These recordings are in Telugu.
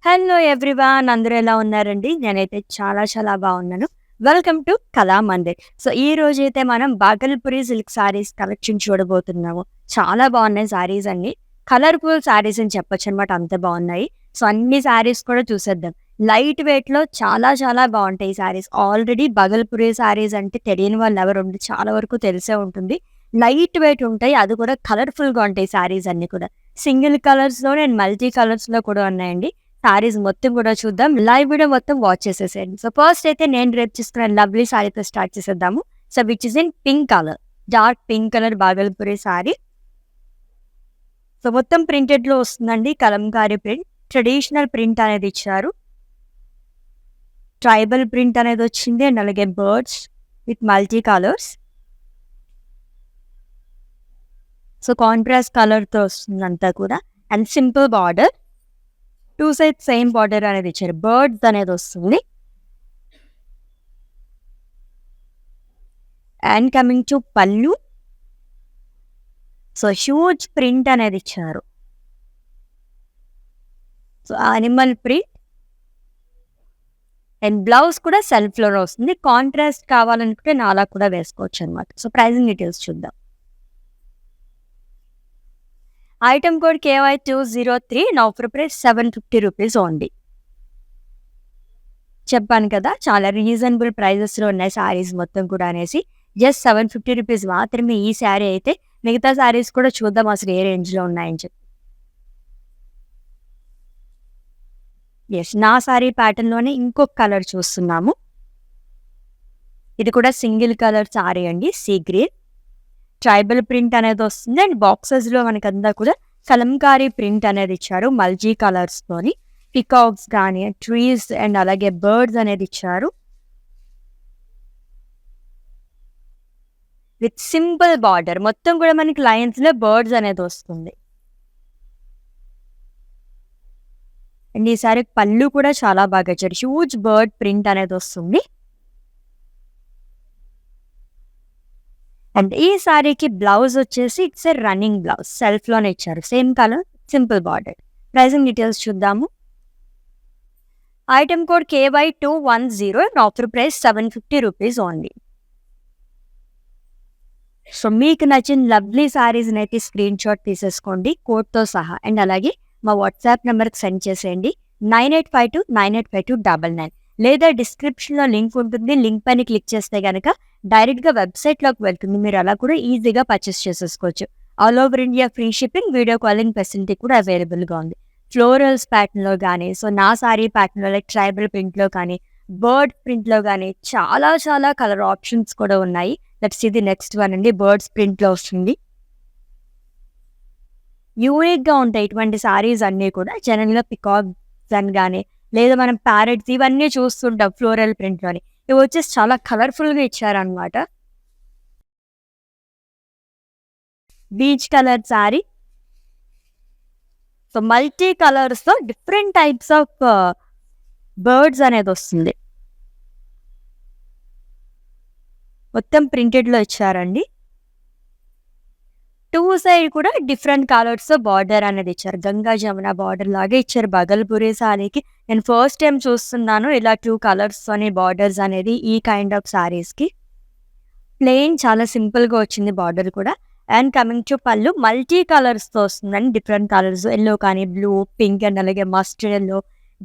హలో ఎవ్రీవన్ అందరూ ఎలా ఉన్నారండి? నేనైతే చాలా బాగున్నాను. వెల్కమ్ టు కళా మందిర్. సో, ఈ రోజైతే మనం బాగల్పూరి సిల్క్ సారీస్ కలెక్షన్ చూడబోతున్నాము. చాలా బాగున్నాయి సారీస్ అన్నీ. కలర్‌ఫుల్ సారీస్ అని చెప్పొచ్చనమాట అంత బాగున్నాయి. సో, అన్ని సారీస్ కూడా చూసేద్దాం. లైట్ వెయిట్‌లో చాలా బాగుంటాయి ఈ సారీస్. ఆల్రెడీ బాగల్పూరి సారీస్ అంటే తెలియని వాళ్ళు ఎవరుండరు. చాలా వరకు తెలిసే ఉంటుంది. లైట్ వెయిట్ ఉంటాయి. అది కూడా కలర్‌ఫుల్‌గా ఉంటాయి సారీస్ అన్నీ కూడా. సింగిల్ కలర్స్‌లోనే అండ్ మల్టీ కలర్స్‌లో కూడా ఉన్నాయండి. సారీస్ మొత్తం కూడా చూద్దాం. లైవ్ వీడియో మొత్తం వాచ్ చేసేసేయండి. సో, ఫస్ట్ అయితే నేను రేపు తీసుకున్న లవ్లీ సారీతో స్టార్ట్ చేసేద్దాము. So, which is in pink colour. Dark pink colour Bhagalpuri sari. So, మొత్తం ప్రింటెడ్‌లో వస్తుందండి. కలంకారీ ప్రింట్. ట్రెడిషనల్ ప్రింట్ అనేది ఇచ్చారు. ట్రైబల్ ప్రింట్ అనేది వచ్చింది. అండ్ అలాగే birds with multi colours. So, contrast కలర్‌తో వస్తుందంతా కూడా. And simple border. 2 sides same border అనేది ఇచ్చారు. బర్డ్స్ అనేది వస్తుంది. And coming to pallu. So, huge print అనేది ఇచ్చారు. So, animal print and blouse కూడా సెల్ఫ్‌లోనే వస్తుంది. కాంట్రాస్ట్ కావాలనుకుంటే నాలా కూడా వేసుకోవచ్చనమాట. సో, ప్రైజింగ్ డీటెయిల్స్ చూద్దాం. Item code KY203 and offer price ₹750 only. చెప్పాను కదా! చాలా రీజనబుల్ ప్రైజెస్‌లో ఉన్నాయి సారీస్ మొత్తం కూడా అనేసి. జస్ట్ ₹750 మాత్రమే ఈ సారీ అయితే. మిగతా సారీస్ కూడా చూద్దాం అసలు ఏ రేంజ్‌లో ఉన్నాయని చెప్పి. యెస్. నా సారీ ప్యాటర్న్‌లోనే ఇంకొక కలర్ చూస్తున్నాము. ఇది కూడా సింగిల్ కలర్ సారీ అండి. Sea green. ట్రైబల్ ప్రింట్ అనేది వస్తుంది. అండ్ బాక్సెస్‌లో మనకంతా కూడా కలంకారీ ప్రింట్ అనేది ఇచ్చారు. మల్టీ కలర్స్‌తోని. పికాక్స్ గాని, ట్రీస్ అండ్ అలాగే బర్డ్స్ అనేది ఇచ్చారు. With simple border. మొత్తం కూడా మనకి లైన్స్‌లో బర్డ్స్ అనేది వస్తుంది. అండ్ ఈ సారీ పళ్ళు కూడా చాలా బాగా ఇచ్చారు. హ్యూజ్ బర్డ్ ప్రింట్ అనేది వస్తుంది. అండ్ ఈ సారీకి బ్లౌజ్ వచ్చేసి ఇట్స్ ఎ రన్నింగ్ బ్లౌజ్. సెల్ఫ్‌లోనే ఇచ్చారు. Same colour, simple border. Pricing details చూద్దాము. Item code KY210 and offer price ₹750 only. So, మీకు నచ్చిన లవ్లీ సారీస్‌నైతే స్క్రీన్‌షాట్ తీసేసుకోండి కోడ్‌తో సహా. అండ్ అలాగే మా వాట్సాప్ నెంబర్‌కి సెండ్ చేసేయండి. 9852985299 లేదా డిస్క్రిప్షన్‌లో లింక్ ఉంటుంది. లింక్ పైన క్లిక్ చేస్తే గనక డైరెక్ట్‌గా వెబ్‌సైట్‌లోకి వెళ్తుంది. మీరు అలా కూడా ఈజీగా పర్చేస్ చేసేసుకోవచ్చు. All over India free shipping, video calling facility కూడా అవైలబుల్‌గా ఉంది. ఫ్లోరల్స్ ప్యాటర్న్‌లో గానీ, సో నా సారీ ప్యాటర్న్‌లో లైక్ ట్రైబల్ ప్రింట్‌లో కానీ, బర్డ్ ప్రింట్‌లో గానీ చాలా కలర్ ఆప్షన్స్ కూడా ఉన్నాయి. Let's see the next one అండి. బర్డ్స్ ప్రింట్‌లో వస్తుంది. యూనిక్‌గా ఉంటాయి ఇటువంటి సారీస్ అన్నీ కూడా. జనరల్‌గా పికాక్స్ అని గాని, లేదా మనం ప్యారెట్స్ ఇవన్నీ చూస్తుంటాం ఫ్లోరల్ ప్రింట్‌లోని. ఇవి వచ్చేసి చాలా కలర్‌ఫుల్‌గా ఇచ్చారనమాట. Beach colour sari. So, multi కలర్స్‌తో డిఫరెంట్ టైప్స్ ఆఫ్ బర్డ్స్ అనేదొస్తుంది. మొత్తం ప్రింటెడ్‌లో ఇచ్చారండి. 2 సైడ్ కూడా డిఫరెంట్ కలర్స్‌తో బార్డర్ అనేది ఇచ్చారు. గంగా జమున బార్డర్ లాగా ఇచ్చారు బాగల్పూరి సారీకి. నేను ఫస్ట్ టైమ్ చూస్తున్నాను ఇలా 2 కలర్స్‌తోని బార్డర్స్ అనేది ఈ కైండ్ ఆఫ్ సారీస్‌కి. ప్లెయిన్ చాలా సింపుల్‌గా వచ్చింది బార్డర్ కూడా. And coming to pallu multi కలర్స్‌తో వస్తుందండి. డిఫరెంట్ కలర్స్ యెల్లో కానీ, బ్లూ, పింక్ అండ్ అలాగే mustard yellow,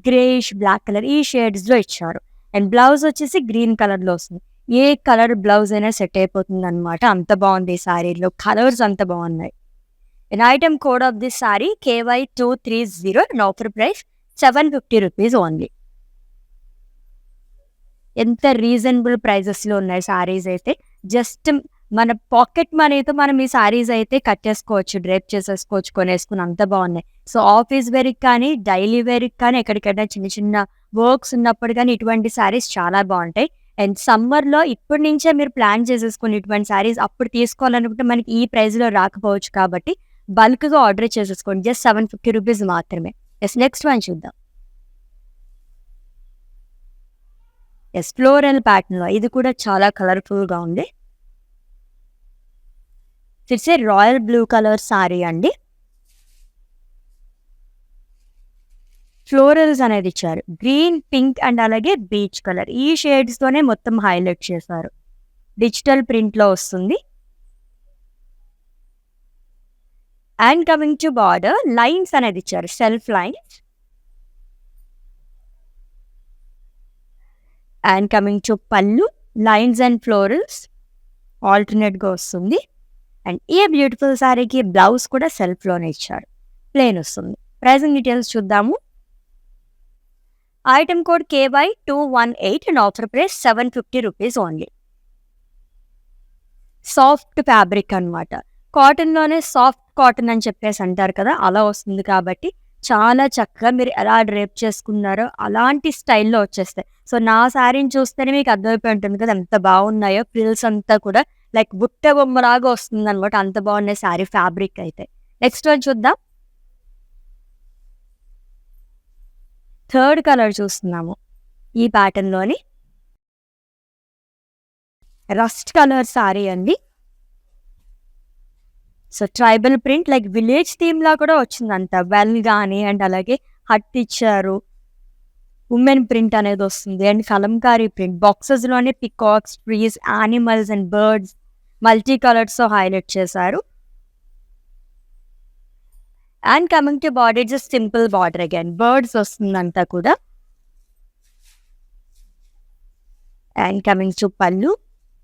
greyish black colour ఈ షేడ్స్‌లో ఇచ్చారు. అండ్ బ్లౌజ్ వచ్చేసి గ్రీన్ కలర్‌లో వస్తుంది. ఏ కలర్ బ్లౌజ్ అయినా సెట్ అయిపోతుందనమాట. అంత బావుంది ఈ సారీలో. కలర్స్ అంత బావున్నాయి. And item code of this sari KY230 and offer price ₹750 only. ఎంత రీజనబుల్ ప్రైజెస్‌లో ఉన్నాయి సారీస్ అయితే. జస్ట్ మన పాకెట్ మనీతో మనం ఈ సారీస్ అయితే కట్టేసుకోవచ్చు. డ్రేప్ చేసేసుకోవచ్చు కొనేసుకొని అంత బావున్నాయి. సో, ఆఫీస్ వేర్‌కి కానీ, డైలీ వేర్‌కి కానీ, ఎక్కడికైనా చిన్న వర్క్స్ ఉన్నప్పుడు గానీ ఇటువంటి సారీస్ చాలా బావుంటాయి. అండ్ సమ్మర్‌లో ఇప్పటి నుంచే మీరు ప్లాన్ చేసేసుకొని ఇటువంటి సారీస్ అప్పుడు తీసుకోవాలనుకుంటే మనకి ఈ ప్రైస్‌లో రాకపోవచ్చు కాబట్టి బల్క్‌గా ఆర్డర్ చేసేసుకోండి. జస్ట్ ₹750 మాత్రమే. యెస్. నెక్స్ట్ వన్ చూద్దాం. యెస్. ఫ్లోరల్ ప్యాటర్న్‌లో ఇది కూడా చాలా కలర్‌ఫుల్‌గా ఉంది. It's a royal blue colour sari అండి. ఫ్లోరల్స్ అనేది ఇచ్చారు. గ్రీన్, పింక్ అండ్ అలాగే బీచ్ కలర్. ఈ షేడ్స్‌తోనే మొత్తం హైలైట్ చేశారు. డిజిటల్ ప్రింట్‌లో వస్తుంది. And coming to border, lines అనేది ఇచ్చారు. Self lines. And coming to pallu, lines and florals ఆల్టర్‌నేట్‌గా వస్తుంది. అండ్ ఈ బ్యూటిఫుల్ సారీకి బ్లౌజ్ కూడా సెల్ఫ్‌లోనే ఇచ్చారు. ప్లెయిన్ వస్తుంది. ప్రైజింగ్ డీటెయిల్స్ చూద్దాము. Item code KY218 and offer price ₹750 only. Soft fabric అనమాట. కాటన్‌లోనే సాఫ్ట్ కాటన్ అని చెప్పేసి అంటారు కదా! అలా వస్తుంది కాబట్టి చాలా చక్కగా మీరు ఎలా డ్రేప్ చేసుకున్నారో అలాంటి స్టైల్‌లో వచ్చేస్తాయి. సో, నా శారీని చూస్తేనే మీకు అర్థమైపోయి ఉంటుంది కదా! ఎంత బాగున్నాయో. ఫ్రిల్స్ అంతా కూడా లైక్ బుట్ట బొమ్మలాగా వస్తుందనమాట. అంత బాగున్నాయి శారీ ఫ్యాబ్రిక్ అయితే. నెక్స్ట్ వన్ చూద్దాం. థర్డ్ కలర్ చూస్తున్నాము. ఈ ప్యాటర్న్‌లోని రస్ట్ కలర్ శారీ అండి. So, tribal print like village థీమ్‌లా కూడా వచ్చిందంట. వెల్ గాని అండ్ అలాగే హట్ ఇచ్చారు. వుమెన్ ప్రింట్ అనేది వస్తుంది. And Kalamkari print. బాక్సెస్‌లోనే peacocks, trees, animals and birds multi కలర్స్‌తో హైలైట్ చేశారు. And coming to border, just simple border again. Birds వస్తుందంతా కూడా. And coming to pallu,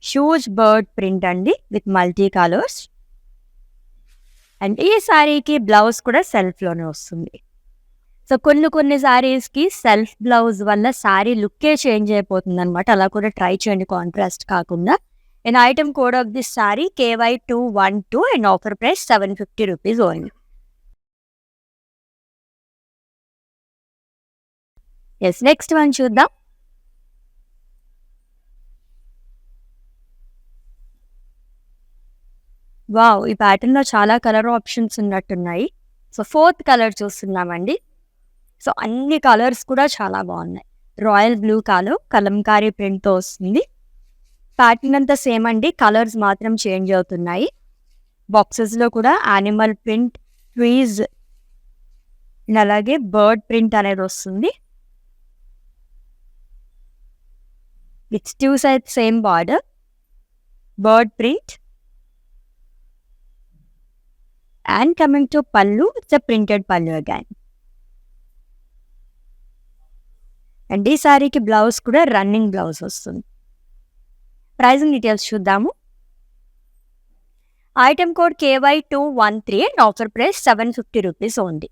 huge bird print అండి విత్ మల్టీ కలర్స్. అండ్ ఈ శారీకి బ్లౌజ్ కూడా సెల్ఫ్‌లోనే వస్తుంది. సో, కొన్ని శారీస్‌కి సెల్ఫ్ బ్లౌజ్ వల్ల శారీ లుక్కే చేంజ్ అయిపోతుందనమాట. అలా కూడా ట్రై చేయండి కాంట్రాస్ట్ కాకుండా. And item code of this sari KY212 and offer price ₹750 only. Yes, next one చూద్దాం. వావ్! ఈ ప్యాటర్న్‌లో చాలా కలర్ ఆప్షన్స్ ఉన్నట్టున్నాయి. సో, ఫోర్త్ కలర్ చూస్తున్నామండి. సో, అన్ని కలర్స్ కూడా చాలా బాగున్నాయి. రాయల్ బ్లూ కలంకారీ ప్రింట్‌తో వస్తుంది. ప్యాటర్న్ అంతా సేమ్ అండి. కలర్స్ మాత్రం చేంజ్ అవుతున్నాయి. బాక్సెస్‌లో కూడా యానిమల్ ప్రింట్, ట్రీస్ అండ్ అలాగే బర్డ్ ప్రింట్ అనేది వస్తుంది. With 2 sides same border. Bird print. And coming to pallu, it's a printed పళ్ళు అగైన్. అండ్ ఈ శారీకి బ్లౌజ్ కూడా రన్నింగ్ బ్లౌజ్ వస్తుంది. ప్రైజింగ్ డీటెయిల్స్ చూద్దాము. Item code KY213 and offer price ₹750 only.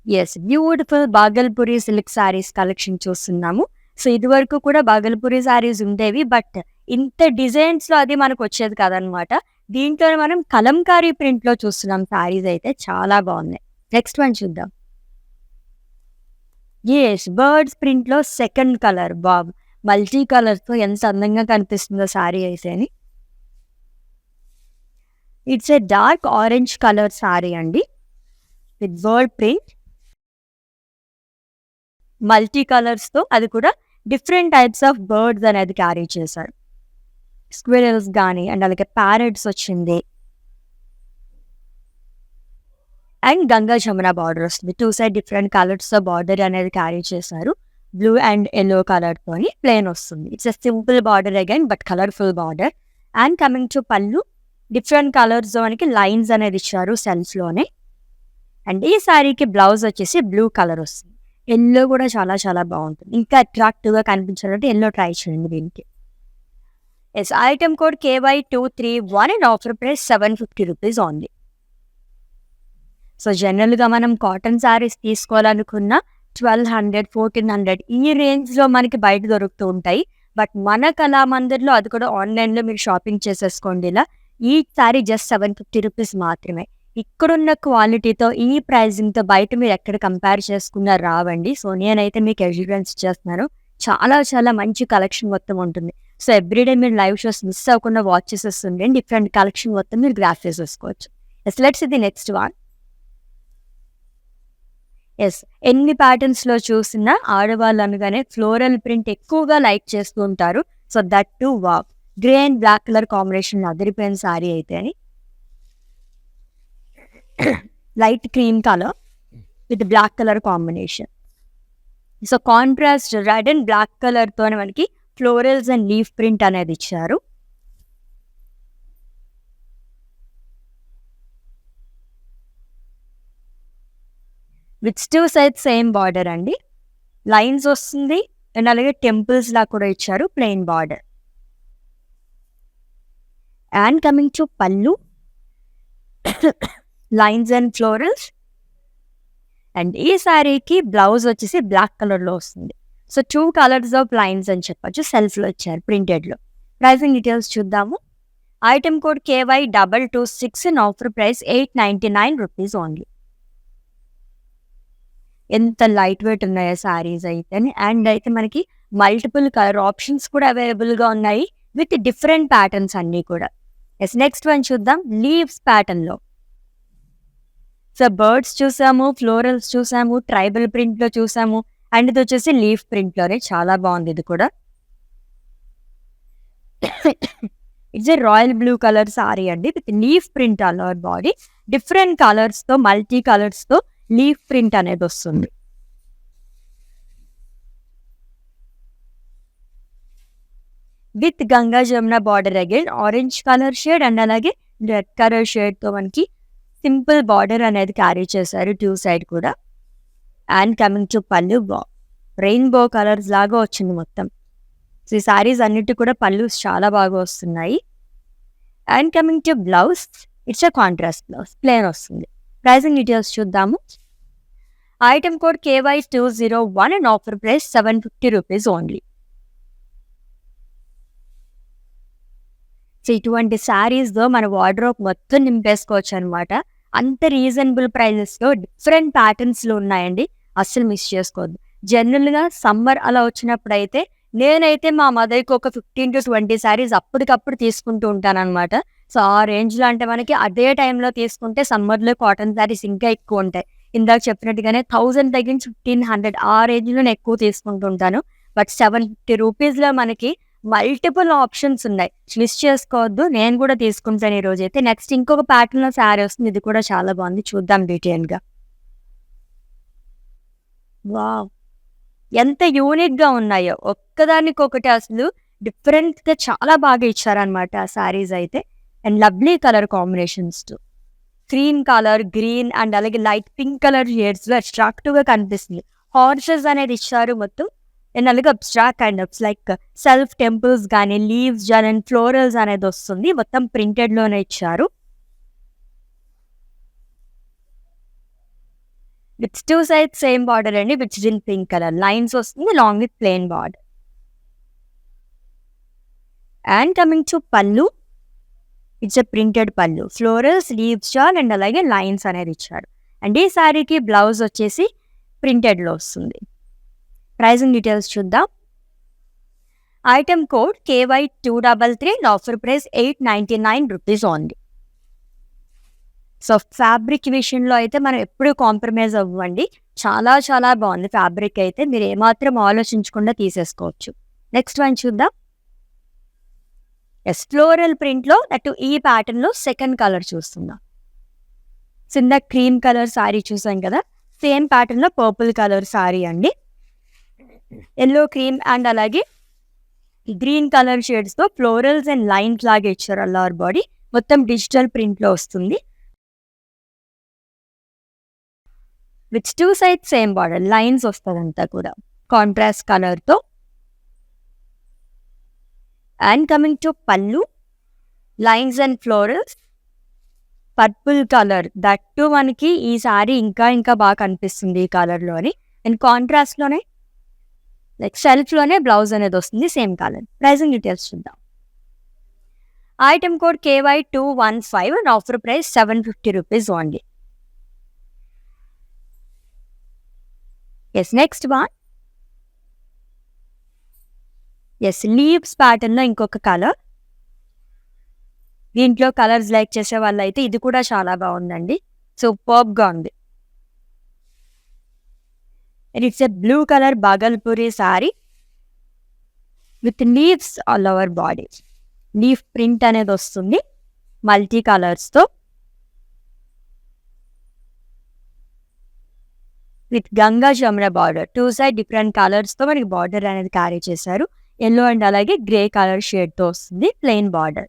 Yes, beautiful Bhagalpuri silk saris collection చూస్తున్నాము. సో, ఇదివరకు కూడా బాగల్పూరి శారీస్ ఉండేవి. బట్ ఇంత డిజైన్స్‌లో అది మనకు వచ్చేది కాదనమాట. దీంట్లో మనం కలంకారీ ప్రింట్‌లో చూస్తున్నాం శారీస్ అయితే చాలా బాగున్నాయి. నెక్స్ట్ వన్ చూద్దాం. యెస్, బర్డ్స్ ప్రింట్‌లో సెకండ్ కలర్. వావ్! మల్టీ కలర్స్‌తో ఎంత అందంగా కనిపిస్తుందో శారీ అయితేని. It's a dark orange colour sari అండి విత్ బర్డ్ ప్రింట్. మల్టీ కలర్స్‌తో అది కూడా డిఫరెంట్ టైప్స్ ఆఫ్ బర్డ్స్ అనేది క్యారీ చేశారు. స్క్విరల్స్ గాని అండ్ అలాగే ప్యారట్స్ వచ్చింది. అండ్ గంగా జమున బార్డర్ వస్తుంది. 2 సైడ్ డిఫరెంట్ కలర్స్‌తో బార్డర్ అనేది క్యారీ చేశారు. బ్లూ అండ్ యెల్లో కలర్‌తోని ప్లెయిన్ వస్తుంది. It's a simple border again but colourful border. And coming to పళ్ళు, డిఫరెంట్ కలర్స్‌తో మనకి లైన్స్ అనేది ఇచ్చారు సెల్ఫ్‌లోనే. అండ్ ఈ శారీకి బ్లౌజ్ వచ్చేసి బ్లూ కలర్ వస్తుంది. యెల్లో కూడా చాలా చాలా బాగుంటుంది. ఇంకా అట్రాక్టివ్‌గా కనిపించాలంటే యెల్లో ట్రై చేయండి దీనికి. Yes, item code KY231 and offer price ₹750 only. So, జనరల్‌గా మనం కాటన్ శారీస్ తీసుకోవాలనుకున్న 1200, 1400 ఈ రేంజ్‌లో మనకి బయట దొరుకుతూ ఉంటాయి. బట్ మన కళామందిర్‌లో అది కూడా ఆన్‌లైన్‌లో మీరు షాపింగ్ చేసేసుకోండి ఇలా. ఈ శారీ జస్ట్ ₹750 మాత్రమే. ఇక్కడున్న క్వాలిటీతో, ఈ ప్రైజింగ్‌తో బయట మీరు ఎక్కడ కంపేర్ చేసుకున్నా రావండి. సో, నేనైతే మీకు అష్యూరెన్స్ ఇచ్చేస్తున్నాను. చాలా చాలా మంచి కలెక్షన్ మొత్తం ఉంటుంది. సో, ఎవ్రీడే మీరు లైవ్ షోస్ మిస్ అవ్వకుండా వాచ్ చేసేస్తుండండి. డిఫరెంట్ కలెక్షన్ మొత్తం మీరు గ్రాప్ చేసేసుకోవచ్చు. Yes, let's see the next one. Yes, ఎన్ని ప్యాటర్న్స్‌లో చూసినా ఆడవాళ్ళు అనగానే ఫ్లోరల్ ప్రింట్ ఎక్కువగా లైక్ చేస్తూ ఉంటారు. So, that too wow! Grey and black colour కాంబినేషన్‌లో అదిరిపోయిన శారీ అయితే అని. Light cream colour with black colour combination. So contrast red and black కలర్తో మనకి ఫ్లోరల్స్ అండ్ లీఫ్ ప్రింట్ అనేది ఇచ్చారు. విత్ 2 సైడ్స్ సేమ్ బార్డర్ అండి. లైన్స్ వస్తుంది అండ్ అలాగే టెంపుల్స్ లా కూడా ఇచ్చారు, plain border. And coming to pallu, lines and florals. And ఈ శారీకి బ్లౌజ్ వచ్చేసి బ్లాక్ కలర్లో వస్తుంది. సో 2 కలర్స్ ఆఫ్ లైన్స్ అని చెప్పచ్చు, సెల్ఫ్లో ఇచ్చారు ప్రింటెడ్లో. ప్రైసింగ్ డీటెయిల్స్ చూద్దాము. Item code KY226 and offer price 899 rupees only. ఎంత లైట్ వెయిట్ ఉన్నాయో శారీస్ అయితే. అండ్ అయితే మనకి మల్టిపుల్ కలర్ ఆప్షన్స్ కూడా అవైలబుల్గా ఉన్నాయి విత్ డిఫరెంట్ ప్యాటర్న్స్ అన్నీ కూడా. ఎస్, నెక్స్ట్ వన్ చూద్దాం. లీవ్స్ ప్యాటర్న్లో. సో బర్డ్స్ చూసాము, ఫ్లోరల్స్ చూసాము, ట్రైబల్ ప్రింట్లో చూసాము, అండ్ ఇది వచ్చేసి లీఫ్ ప్రింట్లోనే. చాలా బాగుంది ఇది కూడా. It's a royal blue colour sari అండి with leaf print all over body. Different కలర్స్తో, మల్టీ కలర్స్తో లీఫ్ ప్రింట్ అనేది వస్తుంది. With Ganga Jamuna border again orange colour shade and అలాగే రెడ్ కలర్ షేడ్తో మనకి సింపుల్ బార్డర్ అనేది క్యారీ చేశారు 2 సైడ్ కూడా. And coming to pallu, rainbow colours లాగా వచ్చింది మొత్తం. సో ఈ శారీస్ అన్నిటి కూడా పళ్ళు చాలా బాగా వస్తున్నాయి. And coming to blouse, it's a contrast blouse, plain వస్తుంది. ప్రైసింగ్ డీటెయిల్స్ చూద్దాము. Item code KY201 and offer price 750 rupees only. So ఇటువంటి శారీస్తో మన వార్డ్రోబ్ మొత్తం నింపేసుకోవచ్చు అనమాట. అంత రీజనబుల్ ప్రైజెస్లో డిఫరెంట్ ప్యాటర్న్స్లో ఉన్నాయండి, అస్సలు మిస్ చేసుకోవద్దు. జనరల్గా సమ్మర్ అలా వచ్చినప్పుడు అయితే నేనైతే మా మదర్కి ఒక 15 to 20 శారీస్ అప్పటికప్పుడు తీసుకుంటూ ఉంటాను అనమాట. సో ఆ రేంజ్లో అంటే మనకి అదే టైంలో తీసుకుంటే సమ్మర్లో కాటన్ శారీస్ ఇంకా ఎక్కువ ఉంటాయి. ఇందాక చెప్పినట్టుగానే 1000 తగ్గించి 1500 ఆ రేంజ్లో నేను ఎక్కువ తీసుకుంటూ ఉంటాను. బట్ 750 రూపీస్లో మనకి మల్టిపుల్ ఆప్షన్స్ ఉన్నాయి, మిస్ చేసుకోవద్దు. నేను కూడా తీసుకుంటాను ఈ రోజు అయితే. నెక్స్ట్ ఇంకొక ప్యాటర్న్లో శారీ వస్తుంది, ఇది కూడా చాలా బాగుంది, చూద్దాం డీటెయిల్గా. వావ్, ఎంత యూనిక్గా ఉన్నాయో, ఒక్కదానికొకటి అసలు డిఫరెంట్గా చాలా బాగా ఇచ్చారనమాట ఆ శారీస్ అయితే. And lovely colour combinations, cream colour, green and అలాగే లైట్ పింక్ కలర్ షేడ్స్లో అట్రాక్టివ్గా కనిపిస్తుంది. హార్సెస్ అనేది ఇచ్చారు మొత్తం. అండ్ అలాగే abstract and like self temples కానీ లీవ్స్ అండ్ ఫ్లోరల్స్ అనేది వస్తుంది, మొత్తం ప్రింటెడ్లోనే ఇచ్చారు. విత్ 2 సైడ్స్ సేమ్ బార్డర్ అండి, which in pink colour lines వస్తుంది long with plain border. And coming to pallu, it's a printed pallu, florals, leaves జాల్ అండ్ అలాగే లైన్స్ అనేది ఇచ్చారు. అండ్ ఈ శారీకి బ్లౌజ్ వచ్చేసి ప్రింటెడ్లో వస్తుంది. ప్రైసింగ్ డీటెయిల్స్ చూద్దాం. Item code KY233 and offer price 899 rupees only. So fabric విషయంలో అయితే మనం ఎప్పుడు కాంప్రమైజ్ అవ్వండి, చాలా చాలా బాగుంది ఫ్యాబ్రిక్ అయితే. మీరు ఏమాత్రం ఆలోచించకుండా తీసేసుకోవచ్చు. నెక్స్ట్ వన్ చూద్దాం. ఎస్, ఫ్లోరల్ ప్రింట్లో అటు ఈ ప్యాటర్న్లో సెకండ్ కలర్ చూస్తున్నాం. కింద క్రీమ్ కలర్ శారీ చూసాం కదా, సేమ్ ప్యాటర్న్లో పర్పుల్ కలర్ శారీ అండి. ఎల్లో, క్రీమ్ అండ్ అలాగే గ్రీన్ కలర్ షేడ్స్తో ఫ్లోరల్స్ అండ్ లైన్స్ లాగా ఇచ్చారు అల్లర్ బాడీ. మొత్తం డిజిటల్ ప్రింట్లో వస్తుంది with 2 sides same border, lines వస్తుంది అంతా కూడా కాంట్రాస్ట్ కలర్తో. And coming to pallu, lines and florals, purple colour, that to మనకి ఈ సారీ ఇంకా ఇంకా బాగా కనిపిస్తుంది ఈ కలర్లోని. అండ్ కాంట్రాస్ట్లోనే లైక్ సెల్ఫ్లోనే బ్లౌజ్ అనేది వస్తుంది సేమ్ కలర్. ప్రైసింగ్ డీటెయిల్స్ చూద్దాం. Item code KY215 and offer price 750 rupees only. Yes, next one. Yes, leaves ప్యాటర్న్లో ఇంకొక కలర్. దీంట్లో కలర్స్ లైక్ చేసే వాళ్ళు అయితే ఇది కూడా చాలా బాగుందండి, సూపర్బ్గా ఉంది. It's a blue colour Bhagalpuri sari with leaves all over body. Leaf print అనేది వస్తుంది మల్టీ కలర్స్తో. With Ganga Jamuna border. 2 side different కలర్స్‌తో మనకి బార్డర్ అనేది క్యారీ చేశారు. యెల్లో అండ్ అలాగే గ్రే కలర్ షేడ్‌తో వస్తుంది. Plain border.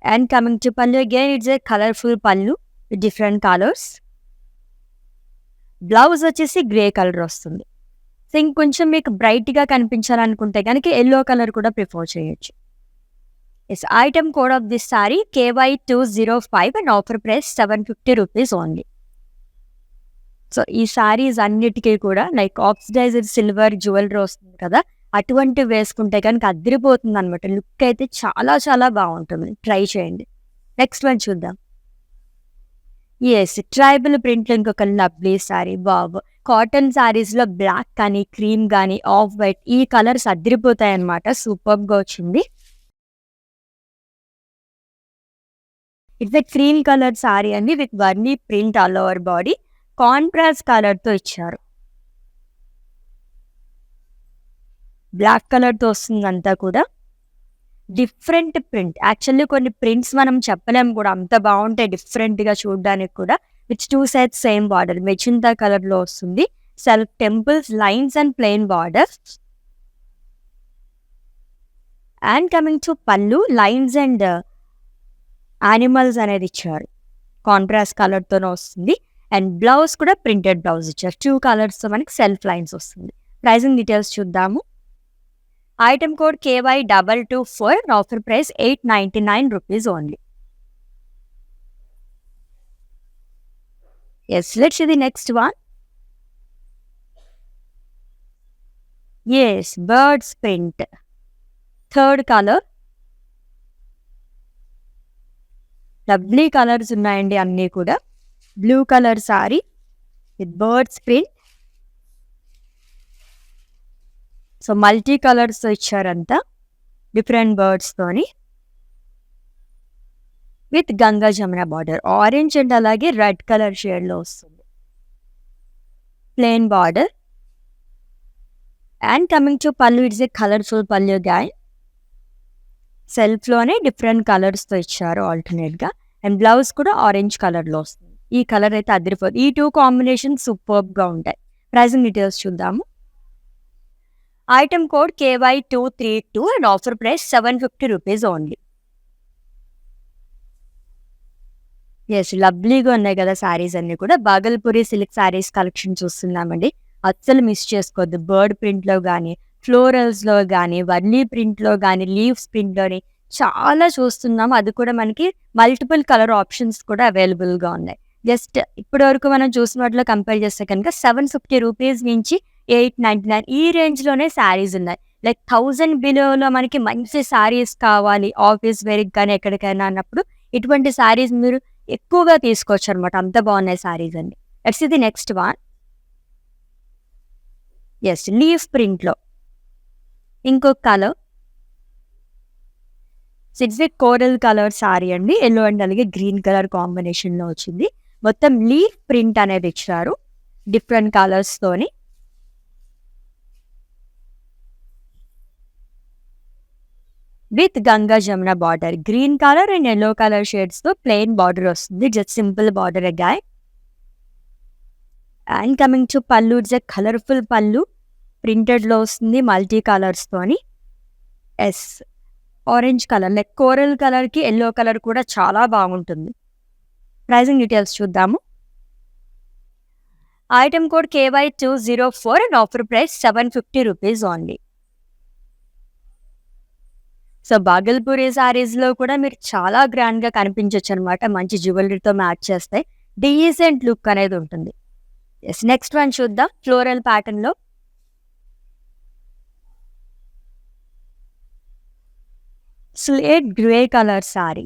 And coming to pallu again it's a colourful pallu with different colours. Blouse వచ్చేసి గ్రే కలర్ వస్తుంది. సో ఇంకొంచెం మీకు బ్రైట్‌గా కనిపించాలనుకుంటే గనక యెల్లో కలర్ కూడా ప్రిఫర్ చేయొచ్చు. Yes. Item code of this sorry KY205 and offer price ₹750 only. So ఈ సారీస్ అన్నిటికీ కూడా లైక్ ఆక్సిడైజ్డ్ సిల్వర్ జ్యువెలరీ వస్తుంది కదా! అటువంటివి వేసుకుంటే కనుక అదిరిపోతుందనమాట. లుక్ అయితే చాలా చాలా బావుంటుంది. ట్రై చేయండి. నెక్స్ట్ వన్ చూద్దాం. యెస్. ట్రైబల్ ప్రింట్‌లో ఇంకొక లవ్లీ సారీ. వావ్! కాటన్ సారీస్‌లో బ్లాక్ కానీ, క్రీమ్ గానీ, ఆఫ్ వైట్ ఈ కలర్స్ అదిరిపోతాయన్నమాట. సూపర్బ్‌గా వచ్చింది. It's a cream colour sari అండి with Warli print all over body. Contrast కలర్‌తో ఇచ్చారు. బ్లాక్ కలర్‌తో వస్తుందంతా కూడా. Different print. యాక్చువల్లీ కొన్ని ప్రింట్స్ మనం చెప్పలేము కూడా అంత బావుంటాయి డిఫరెంట్‌గా చూడడానికి కూడా. With 2 sides same border. Magenta కలర్‌లో వస్తుంది. Self temples, lines and plain border. And coming to pallu lines and animals అనేది ఇచ్చారు. కాంట్రాస్ట్ కలర్‌తోనే వస్తుంది. అండ్ బ్లౌజ్ కూడా ప్రింటెడ్ బ్లౌజ్ ఇచ్చారు. 2 కలర్స్‌తో మనకి సెల్ఫ్ లైన్స్ వస్తుంది. ప్రైజింగ్ డీటెయిల్స్ చూద్దాము. Item code KY224 and offer price ₹899 only. Yes. Let's see the next one. Yes. Birds print. Third colour. Lovely colours ఉన్నాయండి అన్నీ కూడా. Blue colour sari with birds print. So multi కలర్స్‌తో ఇచ్చారంతా. డిఫరెంట్ బర్డ్స్‌తోని. With Ganga Jamuna border. Orange and అలాగే రెడ్ కలర్ షేడ్‌లో వస్తుంది. Plain border. And coming to pallu it's a colourful పల్లు గైస్. సెల్ఫ్‌లోనే డిఫరెంట్ కలర్స్‌తో ఇచ్చారు ఆల్టర్‌నేట్‌గా. అండ్ బ్లౌజ్ కూడా ఆరెంజ్ కలర్‌లో వస్తుంది. ఈ కలర్ అయితే అదిరిపోతుంది. ఈ 2 కాంబినేషన్స్ సూపర్బ్‌గా ఉంటాయి. ప్రైజింగ్ డీటెయిల్స్ చూద్దాము. Item code KY232 and offer price ₹750 only. Yes. లవ్లీగా ఉన్నాయి కదా సారీస్ అన్నీ కూడా. బాగల్పూరి సిల్క్ సారీస్ కలెక్షన్ చూస్తున్నామండి. అస్సలు మిస్ చేసుకోవద్దు. బర్డ్ ప్రింట్‌లో గానీ, ఫ్లోరల్స్‌లో గానీ, వర్లీ ప్రింట్‌లో గానీ, లీవ్స్ ప్రింట్‌లోని చాలా చూస్తున్నాము. అది కూడా మనకి మల్టిపుల్ కలర్ ఆప్షన్స్ కూడా అవైలబుల్‌గా ఉన్నాయి. జస్ట్ ఇప్పటి వరకు మనం చూసిన వాటిలో కంపేర్ చేస్తే కనుక ₹750 నుంచి ₹899 ఈ రేంజ్‌లోనే సారీస్ ఉన్నాయి. లైక్ 1000 బిలోలో మనకి మంచి సారీస్ కావాలి ఆఫీస్ వేర్‌కి కానీ ఎక్కడికైనా అన్నప్పుడు ఇటువంటి సారీస్ మీరు ఎక్కువగా తీసుకోవచ్చనమాట. అంత బాగున్నాయి సారీస్ అన్ని. Let's see the next one. Yes. Leaf ప్రింట్‌లో ఇంకొక colour. It's a coral colour sari అండి. యెల్లో అండ్ అలాగే గ్రీన్ కలర్ కాంబినేషన్‌లో వచ్చింది. మొత్తం లీఫ్ ప్రింట్ అనేది ఇచ్చారు. డిఫరెంట్ కలర్స్‌తోని. With Ganga Jamuna border. Green colour and yellow colour షేడ్స్‌తో ప్లెయిన్ బార్డర్ వస్తుంది. Just simple border guy. And coming to pallu it's a colourful pallu. ప్రింటెడ్‌లో వస్తుంది మల్టీ కలర్స్‌తోని. Yes. Orange colour like coral కలర్‌కి యెల్లో కలర్ కూడా చాలా బాగుంటుంది. ప్రైజింగ్ డీటెయిల్స్ చూద్దాము. Item code KY204 and offer price ₹750 only. So Bhagalpuri సారీస్‌లో కూడా మీరు చాలా గ్రాండ్‌గా కనిపించొచ్చనమాట. మంచి జ్యువెలరీతో మ్యాచ్ చేస్తాయి. డీసెంట్ లుక్ అనేది ఉంటుంది. యెస్. నెక్స్ట్ వన్ చూద్దాం. ఫ్లోరల్ ప్యాటర్న్‌లో. Slate grey colour sari.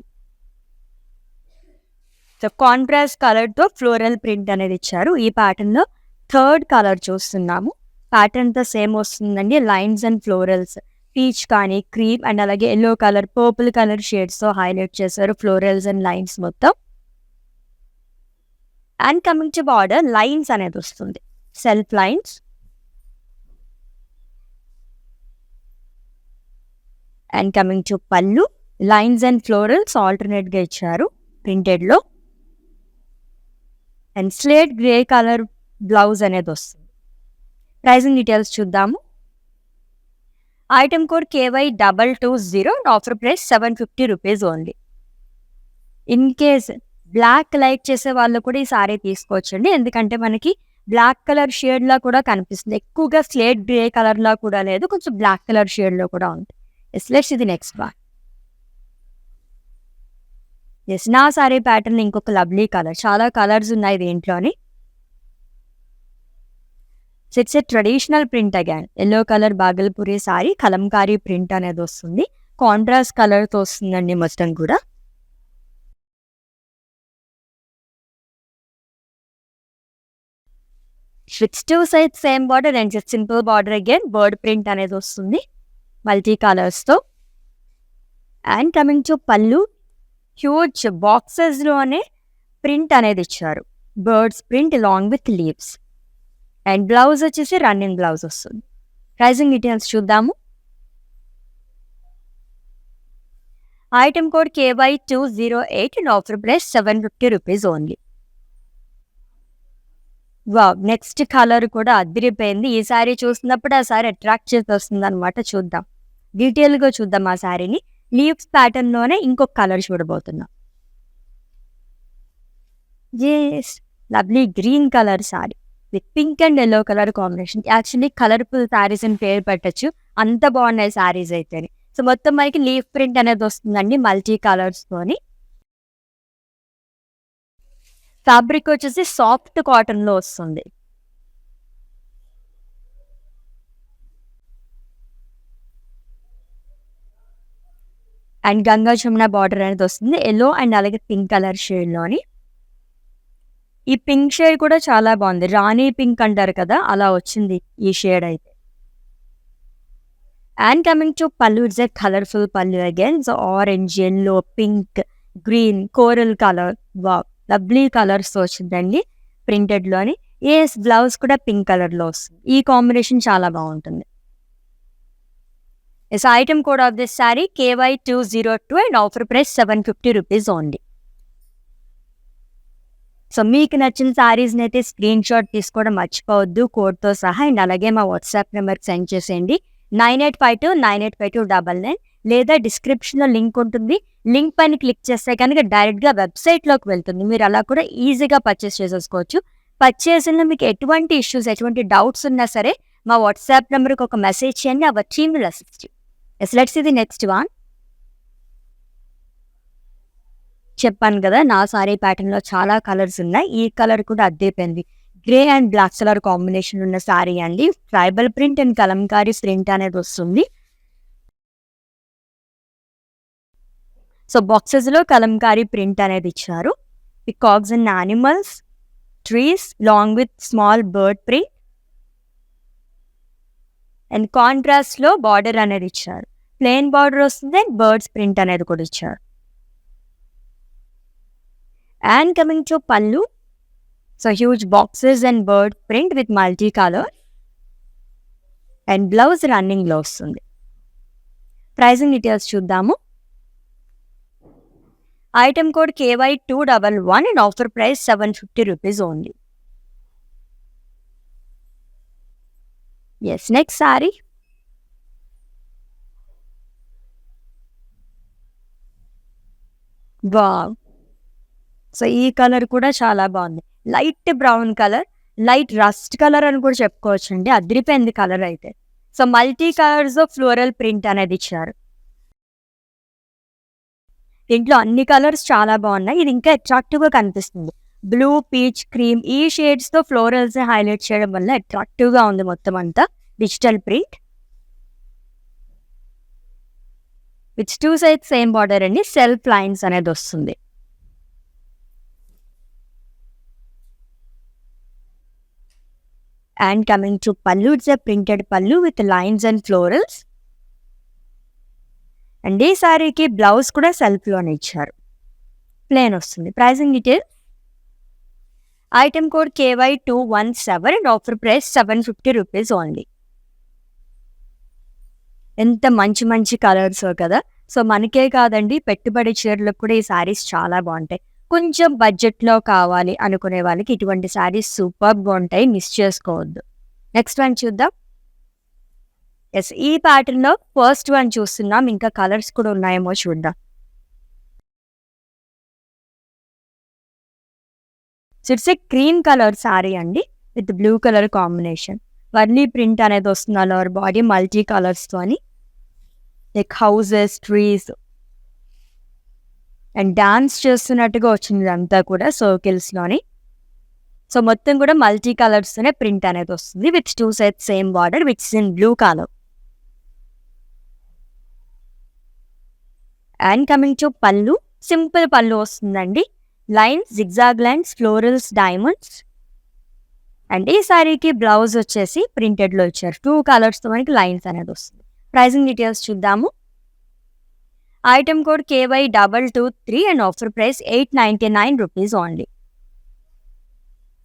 So contrast కలర్‌తో ఫ్లోరల్ ప్రింట్ అనేది ఇచ్చారు. ఈ ప్యాటర్న్‌లో థర్డ్ కలర్ చూస్తున్నాము. ప్యాటర్న్ అంతా సేమ్ వస్తుందండి. Lines and florals. పీచ్ కానీ, క్రీమ్ అండ్ అలాగే యెల్లో కలర్, పర్పుల్ కలర్ షేడ్స్‌తో హైలైట్ చేశారు ఫ్లోరల్స్ అండ్ లైన్స్ మొత్తం. And coming to border lines అనేది వస్తుంది. Self lines. And coming to pallu lines and florals ఆల్టర్నేట్‌గా ఇచ్చారు ప్రింటెడ్‌లో. And slate grey colour blouse అనేది వస్తుంది. ప్రైజింగ్ డీటెయిల్స్ చూద్దాము. Item code KY220 and offer price 750 rupees only. In case black like చేసే వాళ్ళు కూడా ఈ సారీ తీసుకోవచ్చండి. ఎందుకంటే మనకి బ్లాక్ కలర్ షేడ్‌లా కూడా కనిపిస్తుంది. ఎక్కువగా స్లేట్ గ్రే కలర్‌లా కూడా లేదు. కొంచెం బ్లాక్ కలర్ షేడ్‌లో కూడా ఉంది. Yes, let's see the next one. Yes, నా సారీ ప్యాటర్న్ ఇంకొక లవ్లీ కలర్. చాలా కలర్స్ ఉన్నాయి దీంట్లోని. So it's a traditional print again. Yellow colour Bhagalpuri sari Kalamkari print అనేది వస్తుంది. కాంట్రాస్ట్ కలర్‌తో వస్తుందండి మొత్తం కూడా. With 2 sides same border and just simple border again bird print అనేది వస్తుంది మల్టీ కలర్స్‌తో. And coming to pallu, huge బాక్సెస్‌లోనే ప్రింట్ అనేది ఇచ్చారు. Birds print along with leaves. And blouse వచ్చేసి రన్నింగ్ బ్లౌజ్ వస్తుంది. ప్రైజింగ్ డీటెయిల్స్ చూద్దాము. Item code KY208 and offer price 750 rupees only. Wow! Next colour కూడా అదిరిపోయింది. ఈ సారీ చూసినప్పుడు ఆ సారీ అట్రాక్ట్ చేసేస్తుందనమాట. చూద్దాం. డీటెయిల్‌గా చూద్దాం ఆ సారీని. లీవ్స్ ప్యాటర్న్‌లోనే ఇంకొక కలర్ చూడబోతున్నాం. Yes, lovely green colour sari with pink and yellow colour combination. Actually colourful saris అని పేరు పెట్టొచ్చు. అంత బాగున్నాయి సారీస్ అయితేని. సో మొత్తం మనకి లీఫ్ ప్రింట్ అనేది వస్తుందండి మల్టీ కలర్స్‌తోని. ఫ్యాబ్రిక్ వచ్చేసి సాఫ్ట్ కాటన్‌లో వస్తుంది. అండ్ గంగా జమున బార్డర్ అనేది వస్తుంది. యెల్లో అండ్ అలాగే పింక్ కలర్ షేడ్‌లోని. ఈ పింక్ షేడ్ కూడా చాలా బాగుంది. రాణి పింక్ అంటారు కదా, అలా వచ్చింది ఈ షేడ్ అయితే. And coming to pallu, it's a colourful pallu again. So orange, yellow, pink, green, coral colour. Wow! Lovely కలర్స్‌తో వచ్చిందండి ప్రింటెడ్‌లోని. యెస్, బ్లౌజ్ కూడా పింక్ కలర్‌లో వస్తుంది. ఈ కాంబినేషన్ చాలా బాగుంటుంది. Yes, item code of this sari KY202 and offer price 750 rupees only. So మీకు నచ్చిన సారీస్‌ని అయితే స్క్రీన్ షాట్ తీసుకోవడం మర్చిపోవద్దు కోడ్‌తో సహా. అండ్ అలాగే మా వాట్సాప్ నెంబర్‌కి సెండ్ చేసేయండి. 9852985299 లేదా డిస్క్రిప్షన్‌లో లింక్ ఉంటుంది. లింక్ పైన క్లిక్ చేస్తే కనుక డైరెక్ట్‌గా వెబ్‌సైట్‌లోకి వెళ్తుంది. మీరు అలా కూడా ఈజీగా పర్చేస్ చేసేసుకోవచ్చు. పర్చేసింగ్‌లో మీకు ఎటువంటి ఇష్యూస్, ఎటువంటి డౌట్స్ ఉన్నా సరే మా వాట్సాప్ నెంబర్‌కి ఒక మెసేజ్ చేయండి. Our team will assist you. Yes, let's see the next one. చెప్పాను కదా, నా సారీ ప్యాటర్న్‌లో చాలా కలర్స్ ఉన్నాయి. ఈ కలర్ కూడా అద్దిరిపోయింది. Grey and black colour combination ఉన్న సారీ అండి. Tribal print and Kalamkari print అనేది వస్తుంది. సో బాక్సెస్‌లో కలంకారీ ప్రింట్ అనేది ఇచ్చారు. Peacocks and animals, trees long with small bird print and కాంట్రాస్ట్‌లో బార్డర్ అనేది ఇచ్చారు. ప్లెయిన్ బార్డర్ వస్తుంది అండ్ బర్డ్స్ ప్రింట్ అనేది కూడా ఇచ్చారు. And coming to pallu, so huge boxes and bird print with multi colour and blouse రన్నింగ్‌లో వస్తుంది. ప్రైజింగ్ డీటెయిల్స్ చూద్దాము. Item code KY211 and offer price 750 rupees only. Yes, next sorry. Wow! So ఈ కలర్ కూడా చాలా బాగుంది. Light brown colour, light rust colour అని కూడా చెప్పుకోవచ్చండి. అదిరిపోయింది కలర్ అయితే. సో మల్టీ కలర్స్‌లో ఫ్లోరల్ ప్రింట్ అనేది ఇచ్చారు. దీంట్లో అన్ని కలర్స్ చాలా బాగున్నాయి. ఇది ఇంకా అట్రాక్టివ్‌గా కనిపిస్తుంది. బ్లూ, పీచ్, క్రీమ్ ఈ షేడ్స్‌తో ఫ్లోరల్స్‌ని హైలైట్ చేయడం వల్ల అట్రాక్టివ్‌గా ఉంది మొత్తం అంతా. Digital print with 2 sides same border అండి. సెల్ఫ్ లైన్స్ అనేది వస్తుంది. And coming to pallu, it's a printed pallu with lines and florals. And ఈ సారీకి బ్లౌజ్ కూడా సెల్ఫ్‌లోనే ఇచ్చారు. ప్లెయిన్ వస్తుంది. Pricing detail. Item code KY217 and offer price 750 rupees only. ఎంత మంచి మంచి కలర్స్ కదా. సో మనకే కాదండి, పెట్టుబడి చీరలకు కూడా ఈ సారీస్ చాలా బాగుంటాయి. కొంచెం బడ్జెట్‌లో కావాలి అనుకునే వాళ్ళకి ఇటువంటి శారీస్ సూపర్బ్‌గా ఉంటాయి. మిస్ చేసుకోవద్దు. నెక్స్ట్ వన్ చూద్దాం. యెస్. ఈ ప్యాటర్న్‌లో ఫస్ట్ వన్ చూస్తున్నాం. ఇంకా కలర్స్ కూడా ఉన్నాయేమో చూద్దాం. So, it's a cream colour sari అండి. With blue colour combination. Warli print అనేది వస్తుంది ఆల్ ఓవర్ బాడీ మల్టీ కలర్స్‌తోని. Like houses, trees and dance చేస్తున్నట్టుగా వచ్చింది ఇదంతా కూడా సర్కిల్స్‌లోని. సో, మొత్తం కూడా మల్టీ కలర్స్తోనే ప్రింట్ అనేది వస్తుంది. With 2 sides same border which is in blue colour. And coming to పళ్ళు, సింపుల్ పళ్ళు వస్తుందండి. Lines, zigzag lines, florals, diamonds. And ఈ సారీకి బ్లౌజ్ వచ్చేసి ప్రింటెడ్‌లో ఇచ్చారు. 2 కలర్స్‌తో మనకి లైన్స్ అనేది వస్తుంది. ప్రైసింగ్ డీటెయిల్స్ చూద్దాము. Item code KY223 and offer price 899 rupees only.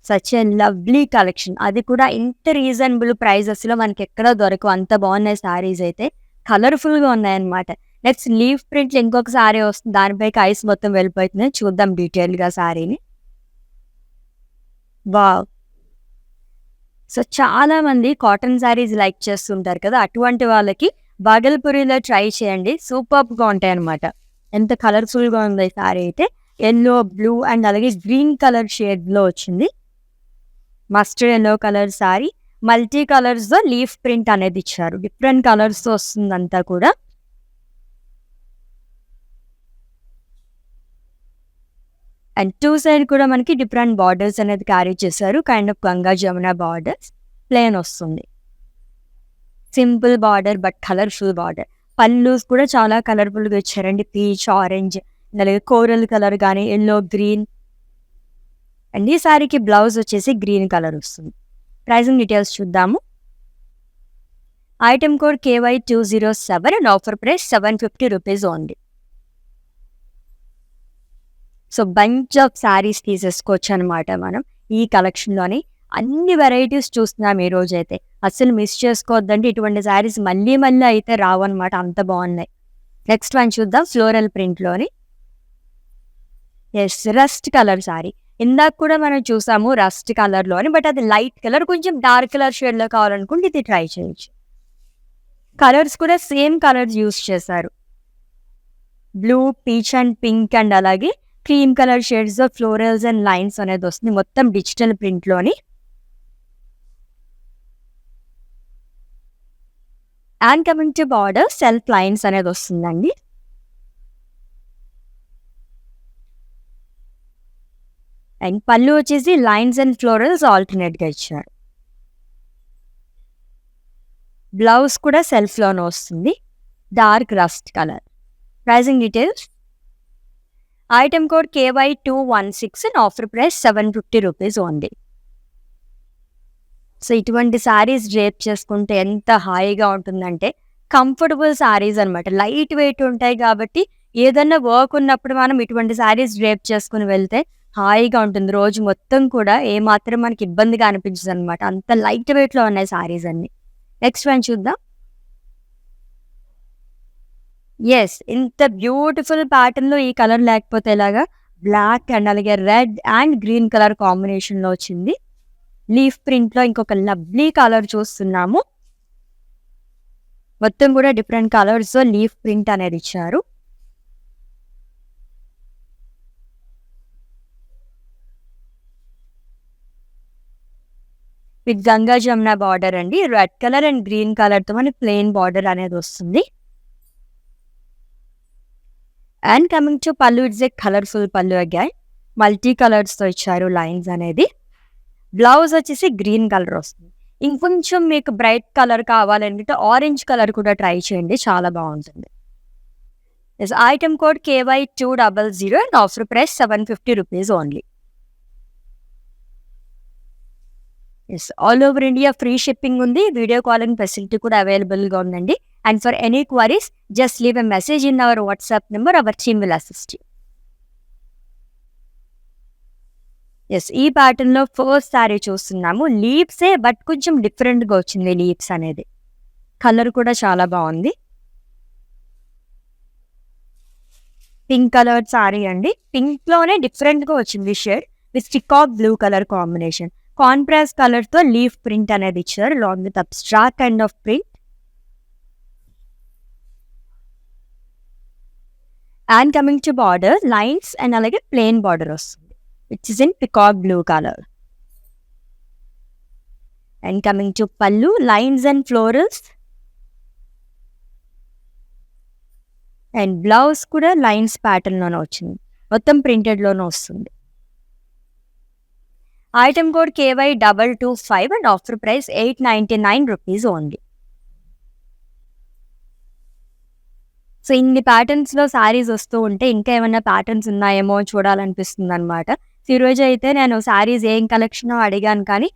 Such a lovely collection. అది కూడా ఇంత రీజనబుల్ ప్రైజెస్‌లో మనకి ఎక్కడ దొరకవు. అంత బాగున్నాయి సారీస్ అయితే. కలర్‌ఫుల్‌గా ఉన్నాయన్నమాట. నెక్స్ట్ లీఫ్ ప్రింట్‌లో ఇంకొక సారీ వస్తుంది. దానిపైకి ఐస్ మొత్తం వెళ్ళిపోతుంది. చూద్దాం డీటెయిల్‌గా సారీని. వావ్! సో, చాలామంది కాటన్ సారీస్ లైక్ చేస్తుంటారు కదా! అటువంటి వాళ్ళకి బాగల్పూరిలో ట్రై చేయండి. సూపర్బ్‌గా ఉంటాయన్నమాట. ఎంత కలర్‌ఫుల్‌గా ఉందో ఈ సారీ అయితే. యెల్లో, బ్లూ అండ్ అలాగే గ్రీన్ కలర్ షేడ్‌లో వచ్చింది. Mustard yellow colour sari. Multi కలర్స్‌తో లీఫ్ ప్రింట్ అనేది ఇచ్చారు. డిఫరెంట్ కలర్స్‌తో వస్తుందంతా కూడా. అండ్ 2 సైడ్ కూడా మనకి డిఫరెంట్ బార్డర్స్ అనేది క్యారీ చేశారు. Kind of Ganga Jamuna borders. Plain వస్తుంది. Simple border but colourful border. Pallus కూడా చాలా కలర్‌ఫుల్‌గా ఇచ్చారండి. పీచ్, ఆరెంజ్ అలాగే కోరల్ కలర్ గానీ, యెల్లో, గ్రీన్. అండ్ ఈ సారీకి బ్లౌజ్ వచ్చేసి గ్రీన్ కలర్ వస్తుంది. ప్రైసింగ్ డీటెయిల్స్ చూద్దాము. Item code KY207 and offer price 750 rupees only. So, bunch of saris తీసేసుకోవచ్చు అనమాట మనం ఈ కలెక్షన్‌లోని. అన్ని వెరైటీస్ చూస్తున్నాం ఈ రోజైతే. అస్సలు మిస్ చేసుకోవద్దండి. ఇటువంటి సారీస్ మళ్ళీ మళ్ళీ అయితే రావన్నమాట. అంత బాగున్నాయి. నెక్స్ట్ వన్ చూద్దాం ఫ్లోరల్ ప్రింట్‌లోని. యెస్. Rust colour sari. ఇందాక కూడా మనం చూసాము రస్ట్ కలర్‌లోని. బట్ అది లైట్ కలర్. కొంచెం డార్క్ కలర్ షేడ్‌లో కావాలనుకుంటే ఇది ట్రై చేయొచ్చు. కలర్స్ కూడా సేమ్ కలర్స్ యూజ్ చేశారు. Blue, peach and pink and అలాగే క్రీమ్ కలర్ షేడ్స్‌తో ఫ్లోరల్స్ అండ్ లైన్స్ అనేది వస్తుంది. మొత్తం డిజిటల్ ప్రింట్‌లోని. And coming to border self lines అనేది వస్తుందండి. అండ్ పళ్ళు వచ్చేసి లైన్స్ అండ్ ఫ్లోరల్స్ ఆల్టర్నేట్‌గా ఇచ్చారు. బ్లౌజ్ కూడా సెల్ఫ్‌లోనే వస్తుంది. Dark rust colour. Pricing details. Item code KY216 and offer price 750 rupees only. So, ఇటువంటి సారీస్ డ్రేప్ చేసుకుంటే ఎంత హాయిగా ఉంటుందంటే కంఫర్టబుల్ సారీస్ అనమాట. లైట్ వెయిట్ ఉంటాయి కాబట్టి ఏదన్నా వర్క్ ఉన్నప్పుడు మనం ఇటువంటి సారీస్ డ్రేప్ చేసుకొని వెళ్తే హాయిగా ఉంటుంది. రోజు మొత్తం కూడా ఏమాత్రం మనకి ఇబ్బందిగా అనిపించదనమాట. అంత లైట్ వెయిట్‌లో ఉన్నాయి సారీస్ అన్నీ. నెక్స్ట్ వన్ చూద్దాం. యెస్. ఇంత బ్యూటిఫుల్ ప్యాటర్న్‌లో ఈ కలర్ లేకపోతే ఎలాగా? బ్లాక్ అండ్ అలాగే రెడ్ అండ్ గ్రీన్ కలర్ కాంబినేషన్‌లో వచ్చింది. లీఫ్ ప్రింట్‌లో ఇంకొక లవ్లీ కలర్ చూస్తున్నాము. మొత్తం కూడా డిఫరెంట్ కలర్స్‌తో లీఫ్ ప్రింట్ అనేది ఇచ్చారు. విత్ గంగా జమున బార్డర్ అండి. రెడ్ కలర్ అండ్ గ్రీన్ కలర్‌తో మనకి ప్లెయిన్ బార్డర్ అనేది వస్తుంది. And coming to pallu, it's a colourful పళ్ళు అగైన్. మల్టీ కలర్స్‌తో ఇచ్చారు లైన్స్ అనేది. బ్లౌజ్ వచ్చేసి గ్రీన్ కలర్ వస్తుంది. ఇంకొంచెం మీకు బ్రైట్ కలర్ కావాలంటే ఆరెంజ్ కలర్ కూడా ట్రై చేయండి. చాలా బాగుంటుంది. Yes. Item code KY200 and offer price 750 rupees only. Yes. All over India free shipping ఉంది. వీడియో కాలింగ్ ఫెసిలిటీ కూడా అవైలబుల్‌గా ఉందండి. And for any queries just leave a message in our WhatsApp number. Hour team will assist you. Yes. ఈ ప్యాటర్న్‌లో ఫస్ట్ సారీ చూస్తున్నాము. లీవ్సే బట్ కొంచెం డిఫరెంట్‌గా వచ్చింది లీవ్స్ అనేది. కలర్ కూడా చాలా బాగుంది. పింక్ కలర్ సారీ అండి. పింక్‌లోనే డిఫరెంట్‌గా వచ్చింది shade with peacock blue colour combination. Contrast కలర్‌తో లీఫ్ ప్రింట్ అనేది ఇచ్చారు. Long with abstract kind of print. And coming to border lines and అలాగే ప్లెయిన్ బార్డర్ వస్తుంది. Which is in peacock blue colour. And coming to pallu lines and florals. And blouse కూడా లైన్స్ ప్యాటర్న్‌లోనే వచ్చింది. మొత్తం ప్రింటెడ్‌లోనే వస్తుంది. Item code KY225 and offer price ₹899 only. So ఇన్ని ప్యాటర్న్స్‌లో శారీస్ వస్తూ ఉంటే ఇంకా ఏమన్నా ప్యాటర్న్స్ ఉన్నాయేమో చూడాలనిపిస్తుందనమాట. సో ఈరోజు అయితే నేను శారీస్ ఏం కలెక్షనో అడిగాను కానీ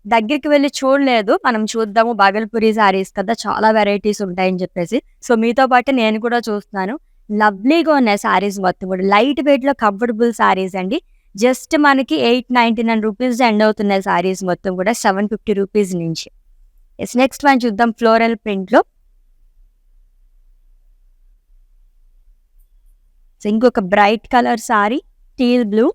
దగ్గరికి వెళ్లి చూడలేదు. మనం చూద్దాము బాగల్పూరి శారీస్ కదా! చాలా వెరైటీస్ ఉంటాయని చెప్పేసి. సో మీతో పాటు నేను కూడా చూస్తున్నాను. లవ్లీగా ఉన్నాయి శారీస్ మొత్తం కూడా. లైట్ వెయిట్‌లో కంఫర్టబుల్ శారీస్ అండి. జస్ట్ మనకి ₹899 ఎండ్ అవుతున్నాయి శారీస్ మొత్తం కూడా ₹750 నుంచి. యెస్ నెక్స్ట్ వన్ చూద్దాం ఫ్లోరల్ ప్రింట్‌లో. సో ఇంకొక bright colour sari teal blue.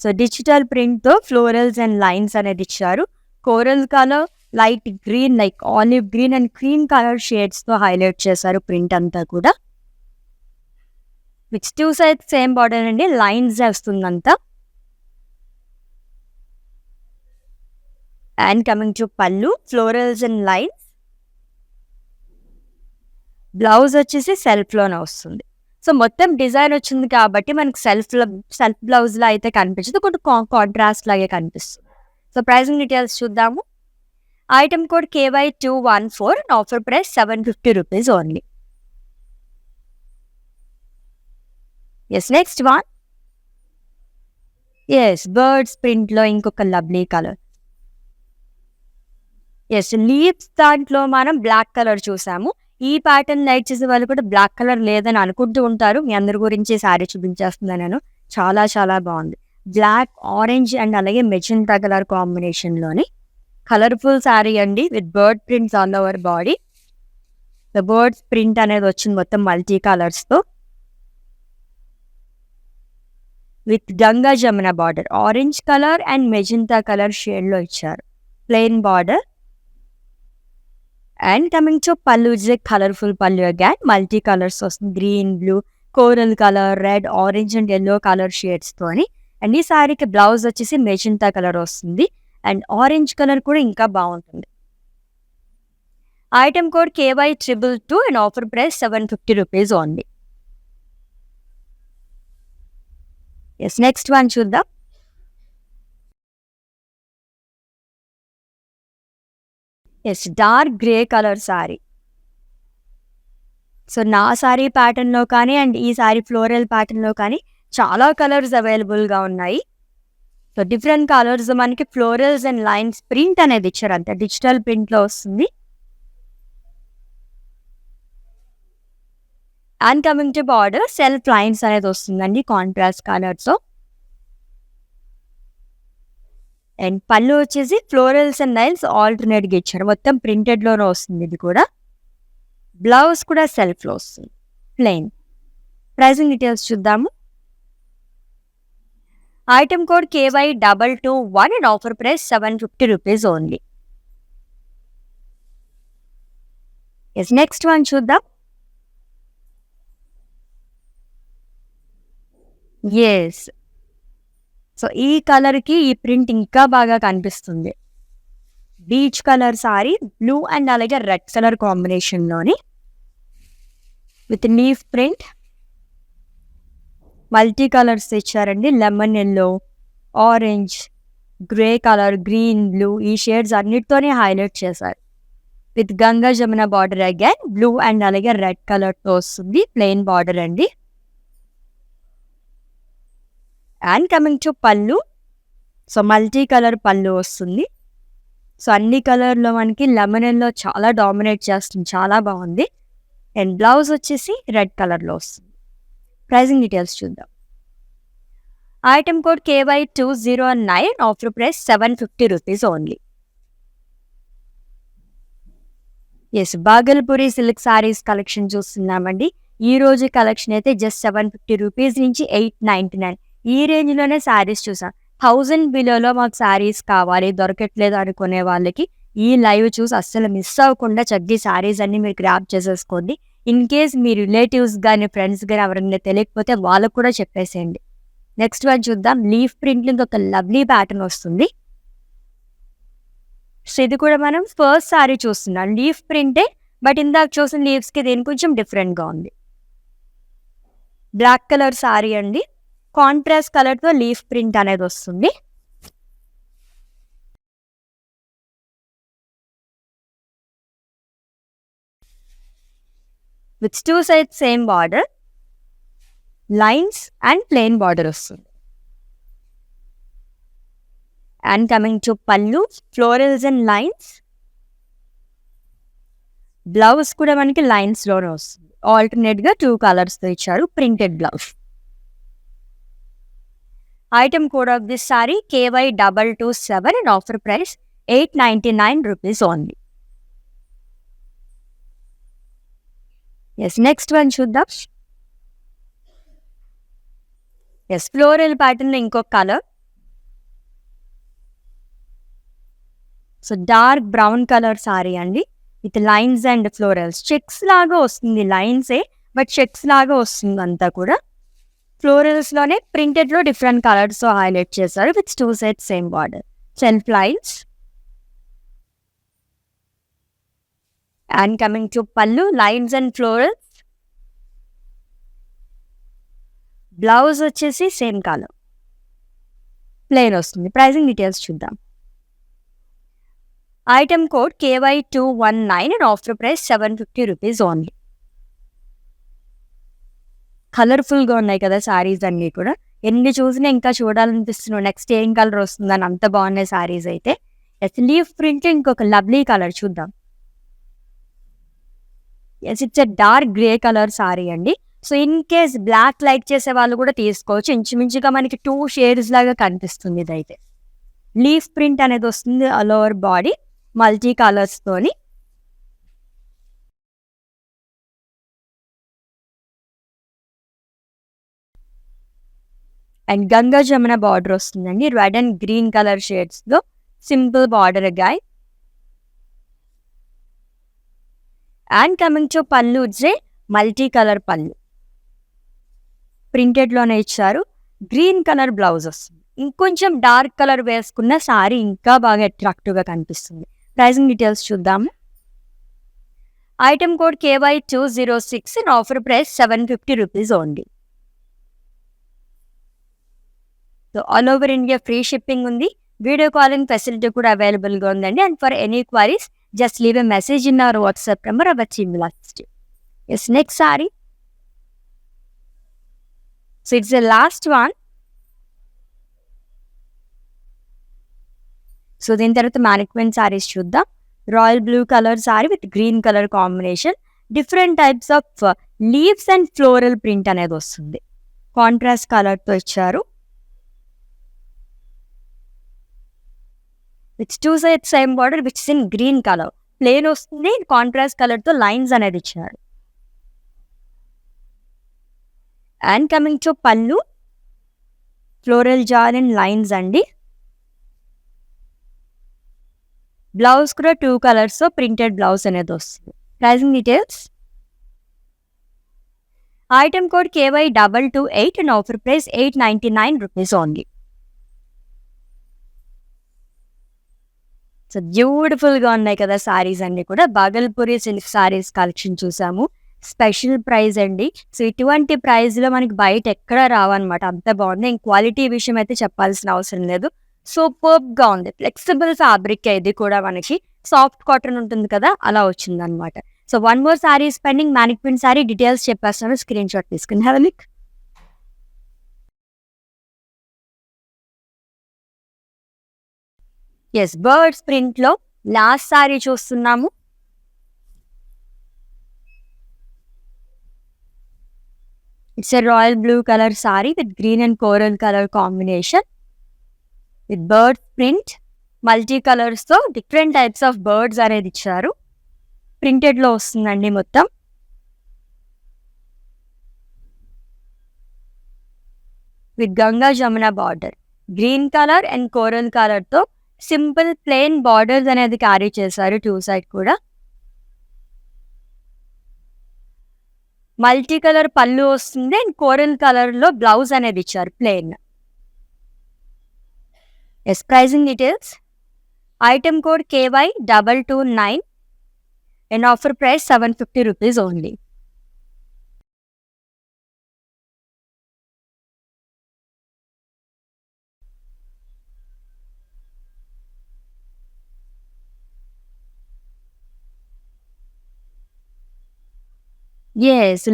So digital ప్రింట్‌తో ఫ్లోరల్స్ అండ్ లైన్స్ అనేది ఇచ్చారు. Coral colour, light green like olive green and cream colour షేడ్స్‌తో హైలైట్ చేశారు ప్రింట్ అంతా కూడా. విచ్ 2 సైడ్స్ సేమ్ బార్డర్ అండి. లైన్స్ వస్తుందంతా. And coming to pallu florals and lines. Blouse వచ్చేసి సెల్ఫ్‌లోనే వస్తుంది. సో మొత్తం డిజైన్ వచ్చింది కాబట్టి మనకి సెల్ఫ్ బ్లౌజ్‌లా అయితే కనిపించదు. కొంచెం కాంట్రాస్ట్ లాగే కనిపిస్తుంది. సో ప్రైసింగ్ డీటెయిల్స్ చూద్దాము. Item code KY214 and offer price ₹750 only. Yes next one. Yes birds ప్రింట్‌లో ఇంకొక లవ్లీ కలర్. యెస్ లీవ్స్ దాంట్లో మనం బ్లాక్ కలర్ చూసాము. ఈ ప్యాటర్న్ లైక్ చేసే వాళ్ళు కూడా బ్లాక్ కలర్ లేదని అనుకుంటూ ఉంటారు. మీ అందరి గురించి శారీ చూపించేస్తున్నాను నేను. చాలా చాలా బాగుంది. బ్లాక్, ఆరెంజ్ అండ్ అలాగే మెజెంటా కలర్ కాంబినేషన్‌లోని కలర్ఫుల్ శారీ అండి with bird prints all over body. The birds print అనేది వచ్చింది మొత్తం మల్టీ కలర్స్‌తో. With Ganga Jamuna border. Orange colour and magenta colour షేడ్‌లో ఇచ్చారు. Plain border. And coming to pallu is a colourful pallu again. Multi colours వస్తుంది. Green, blue, coral colour, red, orange and yellow colour షేడ్స్‌తోని. అండ్ ఈ శారీకి బ్లౌజ్ వచ్చేసి మెజెంటా కలర్ వస్తుంది. అండ్ ఆరెంజ్ కలర్ కూడా ఇంకా బాగుంటుంది. Item code KY222 and offer price ₹750 only. Yes next one చూద్దాం. Yes dark grey colour sari. So నా సారీ ప్యాటర్న్‌లో కానీ అండ్ ఈ సారీ ఫ్లోరల్ ప్యాటర్న్‌లో కానీ చాలా కలర్స్ అవైలబుల్‌గా ఉన్నాయి. సో డిఫరెంట్ కలర్స్ మనకి ఫ్లోరల్స్ అండ్ లైన్స్ ప్రింట్ అనేది ఇచ్చారు అంతే. డిజిటల్ ప్రింట్‌లో వస్తుంది. And coming to border self lines అనేది వస్తుందండి కాంట్రాస్ట్ కలర్స్‌తో. అండ్ పళ్ళు వచ్చేసి ఫ్లోరల్స్ అండ్ లైన్స్ ఆల్టర్నేట్‌గా ఇచ్చారు. మొత్తం ప్రింటెడ్‌లోనే వస్తుంది ఇది కూడా. బ్లౌజ్ కూడా సెల్ఫ్‌లో వస్తుంది. ప్లెయిన్. ప్రైసింగ్ డీటెయిల్స్ చూద్దాము. Item code KY221 and offer price ₹750 only. Yes next one చూద్దాం. యెస్. సో ఈ కలర్‌కి ఈ ప్రింట్ ఇంకా బాగా కనిపిస్తుంది. Peach colour sari blue and అలాగే రెడ్ కలర్ కాంబినేషన్‌లోని with leaf print. Multi colours ఇచ్చారండి. Lemon yellow, orange, grey colour, green, blue ఈ షేడ్స్ అన్నిటితోనే హైలైట్ చేశారు. With Ganga Jamuna border again blue and అలాగే రెడ్ కలర్‌తో వస్తుంది. ప్లెయిన్ బార్డర్ అండి. అండ్ కమింగ్ టు పల్లు. సో మల్టీ కలర్ పల్లు వస్తుంది. సో అన్ని కలర్‌లో మనకి లెమన్ యెల్లో చాలా డామినేట్ చేస్తుంది. చాలా బాగుంది. అండ్ బ్లౌజ్ వచ్చేసి రెడ్ కలర్‌లో వస్తుంది. ప్రైసింగ్ డీటెయిల్స్ చూద్దాం. Item code KY209 offer price ₹750 only. Yes Bhagalpuri silk saris collection చూస్తున్నామండి. ఈ రోజు కలెక్షన్ అయితే జస్ట్ 750 రూపీస్ నుంచి 899 ఈ రేంజ్‌లోనే శారీస్ చూసాం. 1000 బిలోలో మాకు శారీస్ కావాలి దొరకట్లేదు అనుకునే వాళ్ళకి ఈ లైవ్ చూసి అస్సలు మిస్ అవ్వకుండా చక్కగా ఈ శారీస్ అన్నీ మీరు గ్రాబ్ చేసేసుకోండి. ఇన్ కేస్ మీ రిలేటివ్స్ గాని, ఫ్రెండ్స్ గాని ఎవరైనా తెలియకపోతే వాళ్ళకి కూడా చెప్పేసేయండి. నెక్స్ట్ వన్ చూద్దాం. లీఫ్ ప్రింట్‌లో ఇంకొక లవ్లీ ప్యాటర్న్ వస్తుంది. సో ఇది కూడా మనం ఫస్ట్ సారీ చూస్తున్నాం. లీఫ్ ప్రింటే బట్ ఇందాక చూసిన లీవ్స్‌కి దీనికి కొంచెం డిఫరెంట్‌గా ఉంది. బ్లాక్ కలర్ సారీ అండి. కాంట్రాస్ట్ కలర్‌తో లీఫ్ ప్రింట్ అనేది వస్తుంది. With 2 sides same border, lines and plain border వస్తుంది. And coming to pallu, florals and lines. Blouse కూడా మనకి లైన్స్‌లోనే వస్తుంది. ఆల్టర్నేట్‌గా 2 కలర్స్‌తో ఇచ్చారు. Printed blouse. Item code of this sorry KY227 and offer price 899 rupees only. Next one చూద్దాం. ఫ్లోరల్ ప్యాటర్న్ ఇంకొక colour. So dark brown colour sari అండి with lines and florals. Checks లాగా వస్తుంది, లైన్సే బట్ చెక్స్ లాగా వస్తుంది అంతా కూడా. ఫ్లోరల్స్లోనే ప్రింటెడ్లో డిఫరెంట్ కలర్స్తో హైలైట్ చేశారు with 2 sides same border, self lines. And coming to pallu, lines and florals. Blouse వచ్చేసి సేమ్ కలర్, ప్లెయిన్ వస్తుంది. ప్రైసింగ్ డీటెయిల్స్ చూద్దాం. Item code KY219 and offer price 750 rupees only. కలర్ఫుల్గా ఉన్నాయి కదా శారీస్ అన్నీ కూడా. ఎన్ని చూసినా ఇంకా చూడాలనిపిస్తున్నావు, నెక్స్ట్ ఏం కలర్ వస్తుందని అంత బాగున్నాయి శారీస్ అయితే. లీఫ్ ప్రింట్ ఇంకొక లవ్లీ కలర్ చూద్దాం. It's a dark grey colour sari అండి. So in case black like చేసే వాళ్ళు కూడా తీసుకోవచ్చు. ఇంచుమించుగా మనకి 2 షేడ్స్ లాగా కనిపిస్తుంది ఇదైతే. లీఫ్ ప్రింట్ అనేది వస్తుంది ఆల్ ఓవర్ బాడీ మల్టీ కలర్స్తోని. అండ్ గంగా జమున బార్డర్ వస్తుందండి. రెడ్ అండ్ గ్రీన్ కలర్ షేడ్స్లో simple border guy. And coming to pallu, it's multi colour pallu. ప్రింటెడ్లోనే ఇచ్చారు. గ్రీన్ కలర్ బ్లౌజ్ వస్తుంది. ఇంకొంచెం డార్క్ కలర్ వేసుకున్న సారీ ఇంకా బాగా అట్రాక్టివ్గా కనిపిస్తుంది. ప్రైసింగ్ డీటెయిల్స్ చూద్దాము. Item code KY206 and offer price 750 rupees only. So all over India free shipping ఉంది. వీడియో కాలింగ్ ఫెసిలిటీ కూడా అవైలబుల్గా ఉందండి. And for any queries just leave a message in our WhatsApp number our team will assist you. Next sorry. So it's the last one. So దీని తర్వాత మ్యానిక్విన్ సారీస్ చూద్దాం. Royal blue colour sari with green colour combination. Different types of leaves and floral print అనేది వస్తుంది. కాంట్రాస్ట్ కలర్తో ఇచ్చారు. With 2 sides same border which is in green colour. Plain వస్తుంది, కాంట్రాస్ట్ కలర్తో లైన్స్ అనేది ఇచ్చారు. And coming to pallu, floral జార్ అండ్ లైన్స్ అండి. బ్లౌజ్ కూడా 2 కలర్స్తో ప్రింటెడ్ బ్లౌజ్ అనేది వస్తుంది. Pricing details. Item code KY228 and offer price 899 rupees only. So బ్యూటిఫుల్గా ఉన్నాయి కదా సారీస్ అన్నీ కూడా. బాగల్పూరి సిల్క్ సారీస్ కలెక్షన్ చూసాము. స్పెషల్ ప్రైస్ అండి. సో ఇటువంటి ప్రైస్లో మనకి బయట ఎక్కడ రావన్నమాట. అంత బాగుంది. క్వాలిటీ విషయం అయితే చెప్పాల్సిన అవసరం లేదు. సూపర్బ్గా ఉంది. ఫ్లెక్సిబుల్ ఫ్యాబ్రిక్ ఇది కూడా మనకి సాఫ్ట్ కాటన్ ఉంటుంది కదా అలా వచ్చింది అనమాట. So one more sari spending mannequin sari details చెప్పేస్తాను. స్క్రీన్ షాట్ తీసుకుని హ్యావ్ ఎ లుక్. బర్డ్స్ ప్రింట్లో లాస్ట్ సారీ చూస్తున్నాము. It's a royal blue colour sari with green and coral colour combination with bird print. Multi కలర్స్తో డిఫరెంట్ టైప్స్ ఆఫ్ బర్డ్స్ అనేది ఇచ్చారు. ప్రింటెడ్లో వస్తుందండి మొత్తం. With Ganga Jamuna border. Green colour and coral కలర్‌తో సింపుల్ ప్లెయిన్ బార్డర్స్ అనేది క్యారీ చేశారు 2 సైడ్ కూడా. మల్టీ కలర్ పళ్ళు వస్తుంది అండ్ కోరల్ కలర్‌లో బ్లౌజ్ అనేది ఇచ్చారు plain. Pricing details. Item code KY229 and offer price 750 rupees only.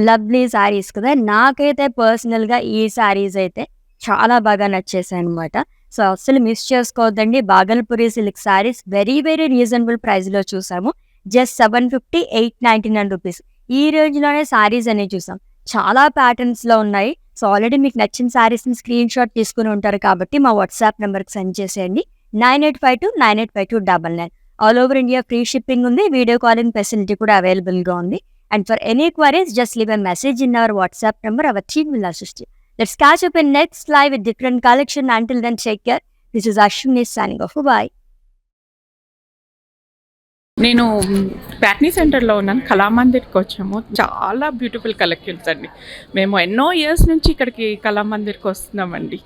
Lovely saris కదా! నాకైతే పర్సనల్‌గా ఈ శారీస్ అయితే చాలా బాగా నచ్చేసాయన్నమాట. సో, అస్సలు మిస్ చేసుకోవద్దండి. Bhagalpuri silk saris very very reasonable ప్రైస్‌లో చూసాము. Just 750, 899 rupees. ఈ రేంజ్‌లోనే శారీస్ అనేవి చూసాం. చాలా ప్యాటర్న్స్‌లో ఉన్నాయి. సో, ఆల్రెడీ మీకు నచ్చిన శారీస్‌ని స్క్రీన్‌షాట్ తీసుకొని ఉంటారు కాబట్టి మా వాట్సాప్ నెంబర్‌కి సెండ్ చేసేయండి. 9852985299. All over India free shipping ఉంది. వీడియో కాలింగ్ ఫెసిలిటీ కూడా అవైలబుల్‌గా ఉంది. And for any queries, just leave a message in our WhatsApp number. Our team will assist you. Let's catch up in next live with different collection. Until then, take care. This is Ashwini signing off. Bye. నేను ప్యాట్నీ సెంటర్లో ఉన్నాను. కళామందిర్కి వచ్చాము. చాలా బ్యూటిఫుల్ కలెక్షన్స్ అండి. మేము ఎన్నో ఇయర్స్ నుంచి ఇక్కడికి కళామందిర్కి వస్తున్నామండి.